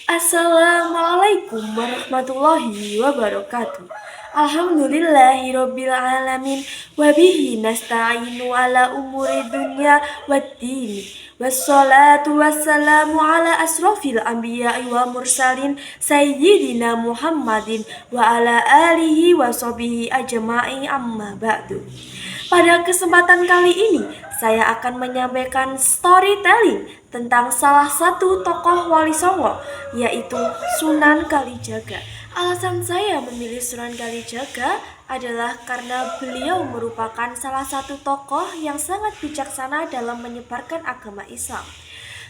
Assalamualaikum warahmatullahi wabarakatuh. Alhamdulillahirabbil alamin wa bihi nasta'inu ala umuri dunya waddin. Wassalatu wassalamu ala asrofil anbiya'i wa mursalin sayyidina Muhammadin wa ala alihi wa sahbihi ajma'i amma ba'du. Pada kesempatan kali ini, saya akan menyampaikan storytelling tentang salah satu tokoh Wali Songo, yaitu Sunan Kalijaga. Alasan saya memilih Sunan Kalijaga adalah karena beliau merupakan salah satu tokoh yang sangat bijaksana dalam menyebarkan agama Islam.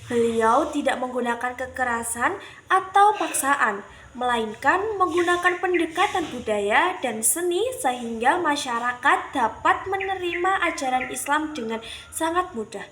Beliau tidak menggunakan kekerasan atau paksaan, melainkan menggunakan pendekatan budaya dan seni sehingga masyarakat dapat menerima ajaran Islam dengan sangat mudah.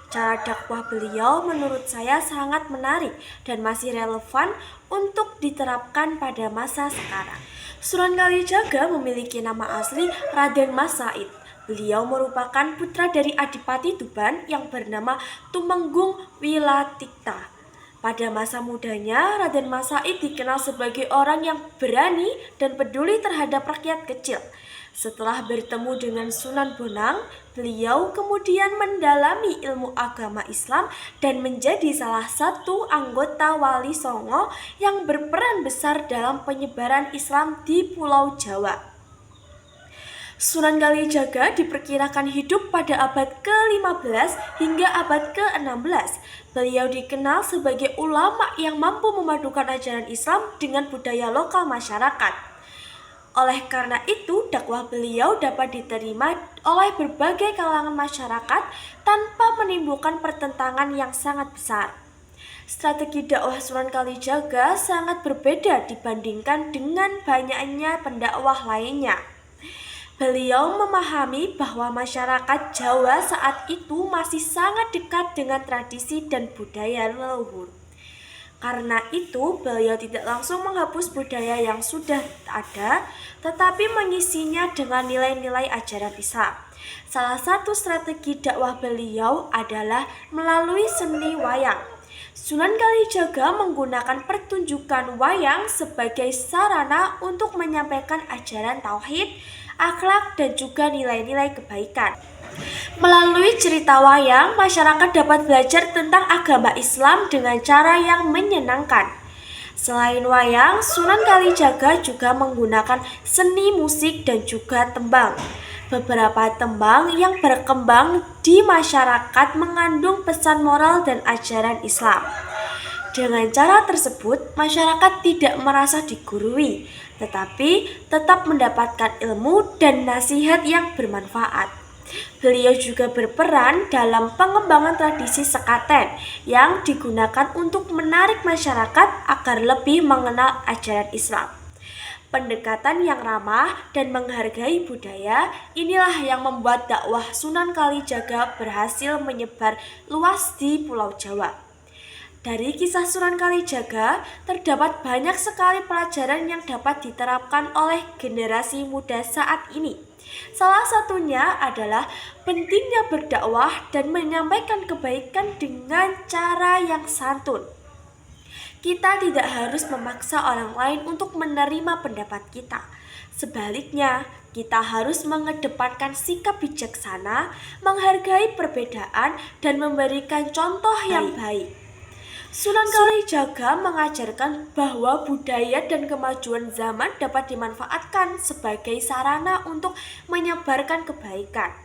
Cara dakwah beliau menurut saya sangat menarik dan masih relevan untuk diterapkan pada masa sekarang. Sunan Kalijaga memiliki nama asli Raden Mas Said. Beliau merupakan putra dari Adipati Tuban yang bernama Tumenggung Wilatikta. Pada masa mudanya, Raden Mas Said dikenal sebagai orang yang berani dan peduli terhadap rakyat kecil. Setelah bertemu dengan Sunan Bonang, beliau kemudian mendalami ilmu agama Islam dan menjadi salah satu anggota Wali Songo yang berperan besar dalam penyebaran Islam di Pulau Jawa. Sunan Kalijaga diperkirakan hidup pada abad ke-15 hingga abad ke-16. Beliau dikenal sebagai ulama yang mampu memadukan ajaran Islam dengan budaya lokal masyarakat. Oleh karena itu, dakwah beliau dapat diterima oleh berbagai kalangan masyarakat tanpa menimbulkan pertentangan yang sangat besar. Strategi dakwah Sunan Kalijaga sangat berbeda dibandingkan dengan banyaknya pendakwah lainnya. Beliau memahami bahwa masyarakat Jawa saat itu masih sangat dekat dengan tradisi dan budaya leluhur. Karena itu, beliau tidak langsung menghapus budaya yang sudah ada, tetapi mengisinya dengan nilai-nilai ajaran Islam. Salah satu strategi dakwah beliau adalah melalui seni wayang. Sunan Kalijaga menggunakan pertunjukan wayang sebagai sarana untuk menyampaikan ajaran tauhid, akhlak, dan juga nilai-nilai kebaikan. Melalui cerita wayang, masyarakat dapat belajar tentang agama Islam dengan cara yang menyenangkan. Selain wayang, Sunan Kalijaga juga menggunakan seni musik dan juga tembang. Beberapa tembang yang berkembang di masyarakat mengandung pesan moral dan ajaran Islam. Dengan cara tersebut, masyarakat tidak merasa digurui, tetapi tetap mendapatkan ilmu dan nasihat yang bermanfaat. Beliau juga berperan dalam pengembangan tradisi sekaten yang digunakan untuk menarik masyarakat agar lebih mengenal ajaran Islam. Pendekatan yang ramah dan menghargai budaya inilah yang membuat dakwah Sunan Kalijaga berhasil menyebar luas di Pulau Jawa. Dari kisah Sunan Kalijaga, terdapat banyak sekali pelajaran yang dapat diterapkan oleh generasi muda saat ini. Salah satunya adalah pentingnya berdakwah dan menyampaikan kebaikan dengan cara yang santun. Kita tidak harus memaksa orang lain untuk menerima pendapat kita. Sebaliknya, kita harus mengedepankan sikap bijaksana, menghargai perbedaan, dan memberikan contoh yang baik. Sunan Kalijaga mengajarkan bahwa budaya dan kemajuan zaman dapat dimanfaatkan sebagai sarana untuk menyebarkan kebaikan.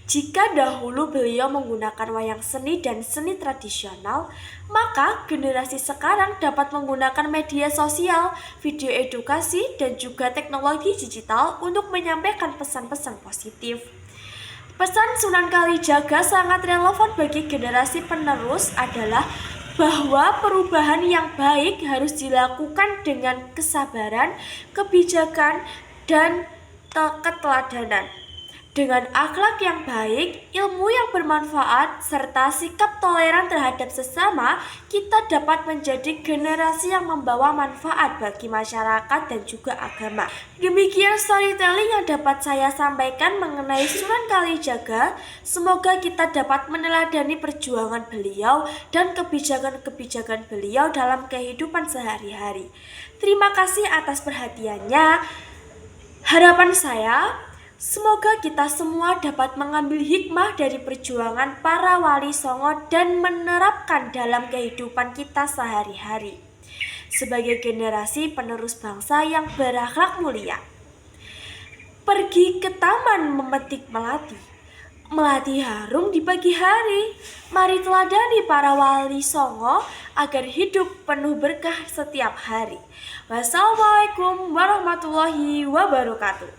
Jika dahulu beliau menggunakan wayang seni dan seni tradisional, maka generasi sekarang dapat menggunakan media sosial, video edukasi, dan juga teknologi digital untuk menyampaikan pesan-pesan positif. Pesan Sunan Kalijaga sangat relevan bagi generasi penerus adalah bahwa perubahan yang baik harus dilakukan dengan kesabaran, kebijakan, dan keteladanan. Dengan akhlak yang baik, ilmu yang bermanfaat, serta sikap toleran terhadap sesama, kita dapat menjadi generasi yang membawa manfaat bagi masyarakat dan juga agama. Demikian storytelling yang dapat saya sampaikan mengenai Sunan Kalijaga. Semoga kita dapat meneladani perjuangan beliau dan kebijakan-kebijakan beliau dalam kehidupan sehari-hari. Terima kasih atas perhatiannya. Harapan saya, semoga kita semua dapat mengambil hikmah dari perjuangan para wali songo dan menerapkan dalam kehidupan kita sehari-hari. Sebagai generasi penerus bangsa yang berakhlak mulia. Pergi ke taman memetik melati. Melati harum di pagi hari. Mari teladani para wali songo agar hidup penuh berkah setiap hari. Wassalamualaikum warahmatullahi wabarakatuh.